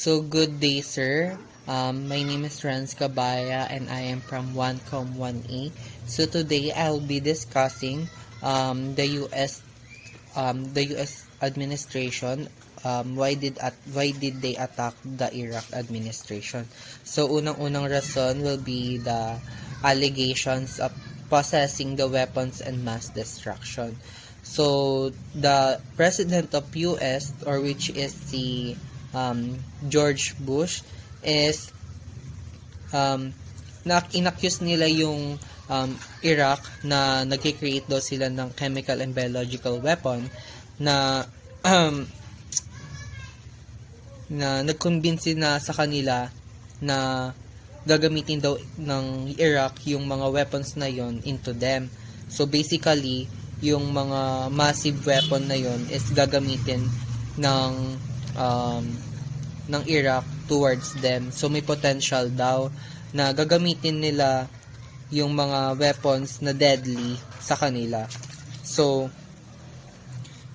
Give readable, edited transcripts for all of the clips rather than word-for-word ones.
So, good day, sir. My name is Franz Cabaya and I am from 1Com 1A. So, today I'll be discussing the US administration. Why did they attack the Iraq administration? So, unang-unang rason will be the allegations of possessing the weapons and mass destruction. So, the president of US, or which is the George Bush, is inaccuse nila yung Iraq na nag-create daw sila ng chemical and biological weapon na na nagkumbinsi na sa kanila na gagamitin daw ng Iraq yung mga weapons na yon into them. So basically, yung mga massive weapon na yon is gagamitin ng Iraq towards them. So may potential daw na gagamitin nila yung mga weapons na deadly sa kanila. So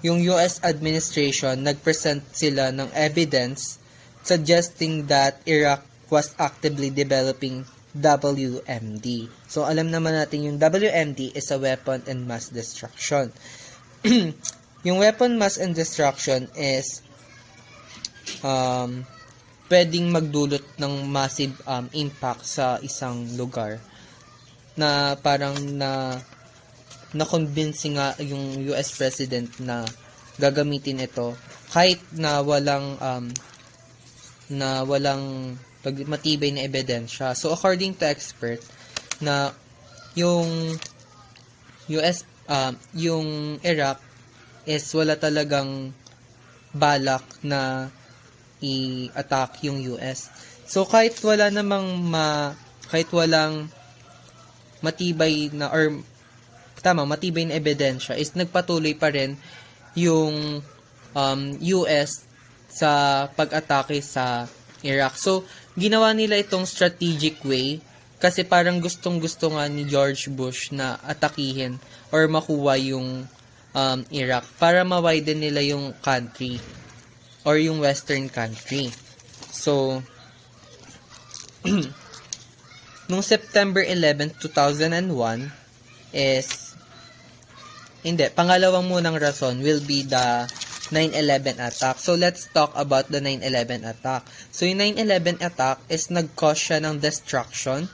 yung US administration nagpresent sila ng evidence suggesting that Iraq was actively developing WMD. So alam naman natin yung WMD is a weapon and mass destruction. Yung weapon mass and destruction is pwedeng magdulot ng massive impact sa isang lugar na parang na-convince nga yung US President na gagamitin ito kahit na walang matibay na ebidensya. So according to expert na yung yung Iraq is wala talagang balak na i-attack yung US. So kahit walang matibay na matibay na ebidensya is nagpatuloy pa rin yung US sa pag-atake sa Iraq. So ginawa nila itong strategic way kasi parang gustong-gusto nga ni George Bush na atakihin or makuha yung Iraq para ma-widen nila yung country or yung western country. So nung September 11, 2001 pangalawang munang rason will be the 9/11 attack. So let's talk about the 9/11 attack. So yung 9/11 attack is nag-cause siya ng destruction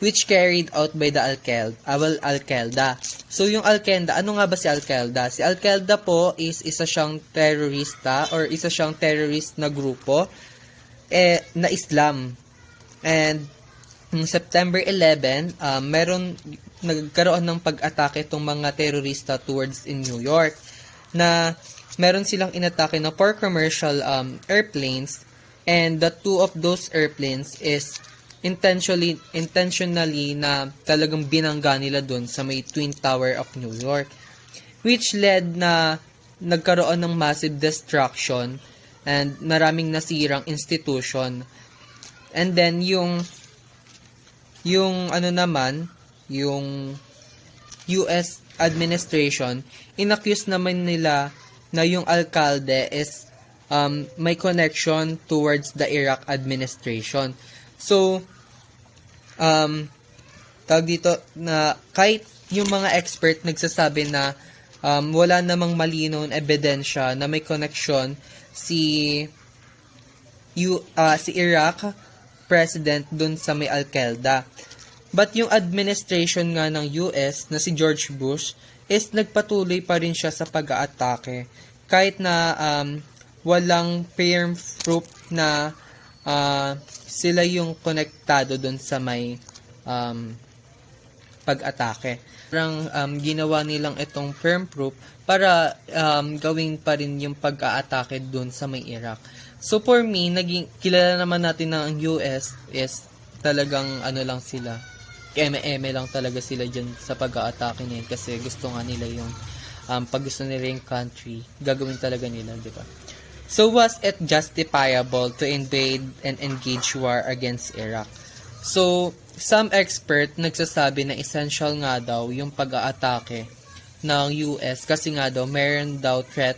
which carried out by the Al-Qaeda. So yung Al-Qaeda, ano nga ba si Al-Qaeda? Si Al-Qaeda po is isa siyang terorista or isa siyang terrorist na grupo na Islam. And September 11, nagkaroon ng pag-atake itong mga terorista towards in New York na meron silang inatake na 4 commercial airplanes, and the 2 of those airplanes is intentionally na talagang binangga nila dun sa may Twin Tower of New York, which led na nagkaroon ng massive destruction and maraming nasirang institution. And then yung US administration, inaccuse naman nila na yung Al-Qaeda is may connection towards the Iraq administration. So tawag dito na kahit yung mga expert nagsasabi na wala namang malinaw na ebidensya na may connection si Iraq president dun sa may Al-Qaeda. But yung administration nga ng US na si George Bush is nagpatuloy pa rin siya sa pag-aatake kahit na walang firm proof na sila yung konektado dun sa may pag-atake. Parang ginawa nilang itong firm proof para gawin pa rin yung pag-aatake dun sa may Iraq. So for me, kilala naman natin na ang US is talagang lang sila. Eme lang talaga sila dyan sa pag-aatake niyan kasi gusto nga nila yung pag gusto nila yung country, gagawin talaga nila, di ba? So was it justifiable to invade and engage war against Iraq? So some expert nagsasabi na essential nga daw yung pag-aatake ng US kasi nga daw meron daw threat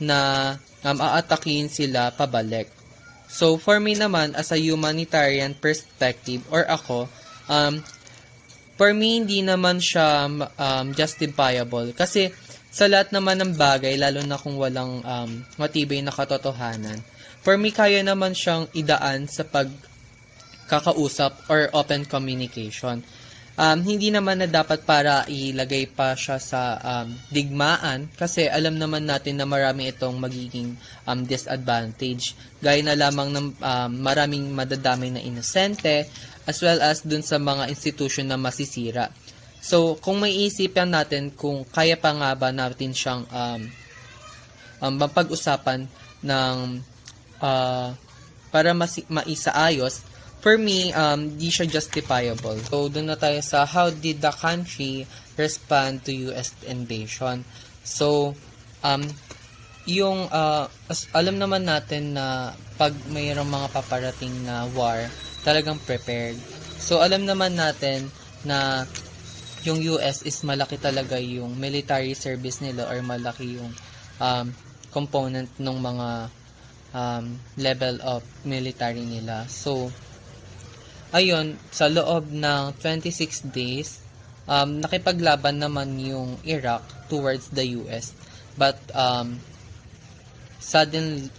na aatakihin sila pabalik. So, for me naman, as a humanitarian perspective, or ako, for me, hindi naman siya justifiable. Kasi, sa lahat naman ng bagay, lalo na kung walang matibay na katotohanan, for me, kaya naman siyang idaan sa pagkakausap or open communication. Hindi naman na dapat para ilagay pa siya sa digmaan kasi alam naman natin na marami itong magiging disadvantage. Gaya na lamang ng maraming madadamay na inosente as well as dun sa mga institution na masisira. So, kung may isipan natin kung kaya pa nga ba natin siyang mapag-usapan ng para maisaayos, for me, di siya justifiable. So, doon na tayo sa how did the country respond to US invasion. So, alam naman natin na pag mayroong mga paparating na war, talagang prepared. So, alam naman natin na yung US is malaki talaga yung military service nila or malaki yung component ng mga level of military nila. So, ayun, sa loob ng 26 days, nakipaglaban naman yung Iraq towards the US. But, suddenly,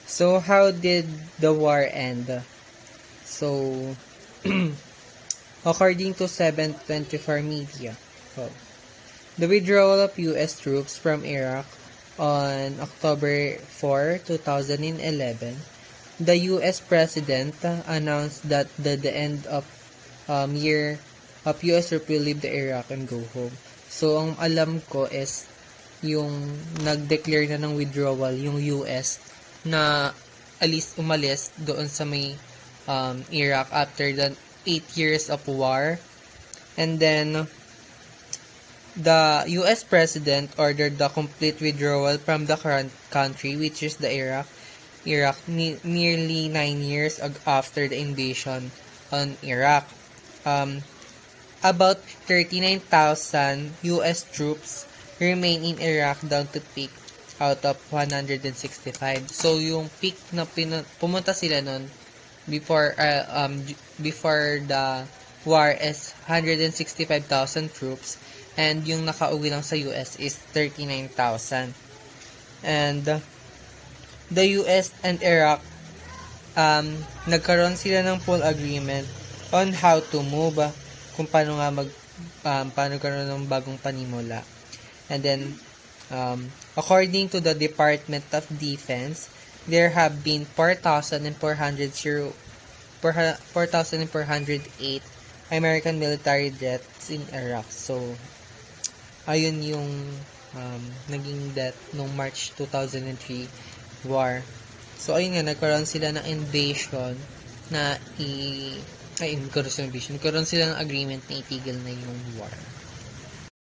so how did the war end? So, according to 724 media, the withdrawal of US troops from Iraq on October 4, 2011, the US President announced that the end of year of US troops will leave the Iraq and go home. So, ang alam ko is yung nag-declare na ng withdrawal yung US na umalis doon sa may Iraq after the 8 years of war. And then, the US President ordered the complete withdrawal from the current country, which is the Iraq, nearly 9 years after the invasion on Iraq. About 39,000 US troops remain in Iraq down to peak out of 165. So, yung peak na pumunta sila nun before the war is 165,000 troops and yung nakauwi lang sa US is 39,000. And the US and Iraq, nagkaroon sila ng full agreement on how to move, kung paano nga paano karoon ng bagong panimula. And then, according to the Department of Defense, there have been 4,408 American military deaths in Iraq. So, ayun yung naging death noong March 2003 war. So, ayun nga, nagkaroon sila ng invasion na nagkaroon sila ng agreement na itigil na yung war.